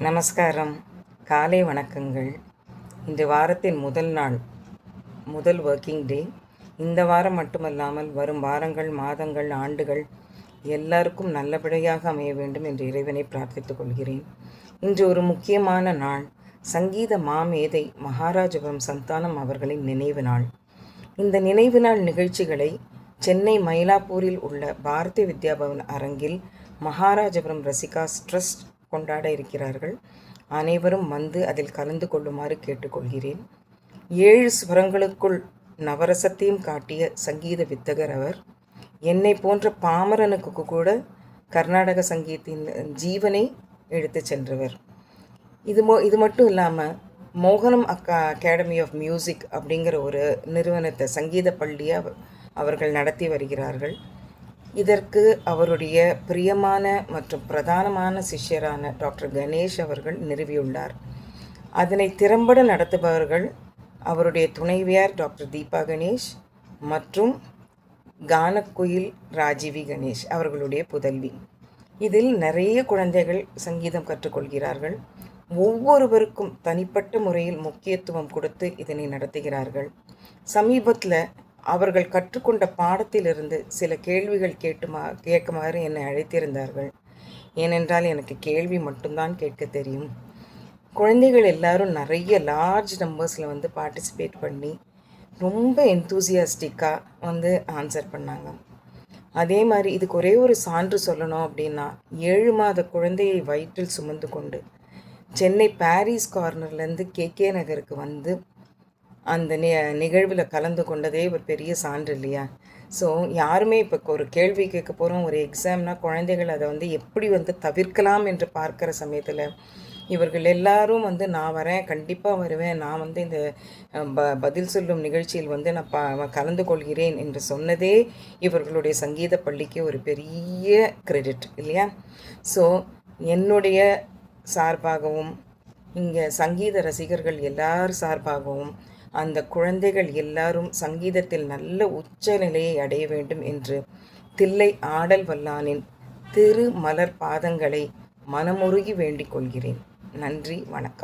நமஸ்காரம், காலை வணக்கங்கள். இந்த வாரத்தின் முதல் நாள், முதல் ஒர்க்கிங் டே. இந்த வாரம் மட்டுமல்லாமல் வரும் வாரங்கள், மாதங்கள், ஆண்டுகள் எல்லாருக்கும் நல்லபடியாக அமைய வேண்டும் என்று இறைவனை பிரார்த்தித்துக் கொள்கிறேன். இன்று ஒரு முக்கியமான நாள், சங்கீத மாமேதை மகாராஜபுரம் சந்தானம் அவர்களின் நினைவு நாள். இந்த நினைவு நாள் நிகழ்ச்சிகளை சென்னை மயிலாப்பூரில் உள்ள பாரதிய வித்யாபவன் அரங்கில் மகாராஜபுரம் ரசிகாஸ் ட்ரஸ்ட் கொண்டாட இருக்கிறார்கள். அனைவரும் வந்து அதில் கலந்து கொள்ளுமாறு கேட்டுக்கொள்கிறேன். 7 ஸ்வரங்களுக்குள் நவரசத்தையும் காட்டிய சங்கீத வித்தகர் அவர். என்னை போன்ற பாமரனுக்கு கூட கர்நாடக சங்கீதத்தின் ஜீவனை எடுத்து சென்றவர். இது மட்டும் இல்லாமல் மோகனம் அகாடமி ஆஃப் மியூசிக் அப்படிங்கிற ஒரு நிறுவனத்தை, சங்கீத பள்ளியை அவர்கள் நடத்தி வருகிறார்கள். இதற்கு அவருடைய பிரியமான மற்றும் பிரதானமான சிஷ்யரான டாக்டர் கணேஷ் அவர்கள் நிறுவியுள்ளார். அதனை திறம்பட நடத்துபவர்கள் அவருடைய துணைவியார் டாக்டர் தீபா கணேஷ் மற்றும் கானக்குயில் ராஜீவி கணேஷ் அவர்களுடைய புதல்வி. இதில் நிறைய குழந்தைகள் சங்கீதம் கற்றுக்கொள்கிறார்கள். ஒவ்வொருவருக்கும் தனிப்பட்ட முறையில் முக்கியத்துவம் கொடுத்து இதனை நடத்துகிறார்கள். சமீபத்தில் அவர்கள் கற்றுக்கொண்ட பாடத்திலிருந்து சில கேள்விகள் கேட்குமாறு என்னை அழைத்திருந்தார்கள். ஏனென்றால் எனக்கு கேள்வி மட்டும்தான் கேட்க தெரியும். குழந்தைகள் எல்லாரும் நிறைய லார்ஜ் நம்பர்ஸில் பார்ட்டிசிபேட் பண்ணி ரொம்ப என்தூசியாஸ்டிக்காக ஆன்சர் பண்ணாங்க. அதே மாதிரி இதுக்கு ஒரே ஒரு சான்று சொல்லணும் அப்படின்னா, 7 மாத குழந்தையை வயிற்றில் சுமந்து கொண்டு சென்னை பாரிஸ் கார்னர்லேருந்து கே நகருக்கு அந்த நிகழ்வில் கலந்து கொண்டதே ஒரு பெரிய சான்று இல்லையா? ஸோ யாருமே இப்போ ஒரு கேள்வி கேட்க போகிறோம், ஒரு எக்ஸாம்னா குழந்தைகள் அதை எப்படி தவிர்க்கலாம் என்று பார்க்குற சமயத்தில் இவர்கள் எல்லாரும் நான் வரேன், கண்டிப்பாக வருவேன், நான் இந்த பதில் சொல்லும் நிகழ்ச்சியில் நான் கலந்து கொள்கிறேன் என்று சொன்னதே இவர்களுடைய சங்கீத பள்ளிக்கு ஒரு பெரிய கிரெடிட் இல்லையா? ஸோ என்னுடைய சார்பாகவும் இங்கே சங்கீத ரசிகர்கள் எல்லார் சார்பாகவும் அந்த குழந்தைகள் எல்லாரும் சங்கீதத்தில் நல்ல உச்ச நிலையை அடைய வேண்டும் என்று தில்லை ஆடல் வல்லானின் திரு மலர் பாதங்களை மனமுருகி வேண்டிக் கொள்கிறேன். நன்றி, வணக்கம்.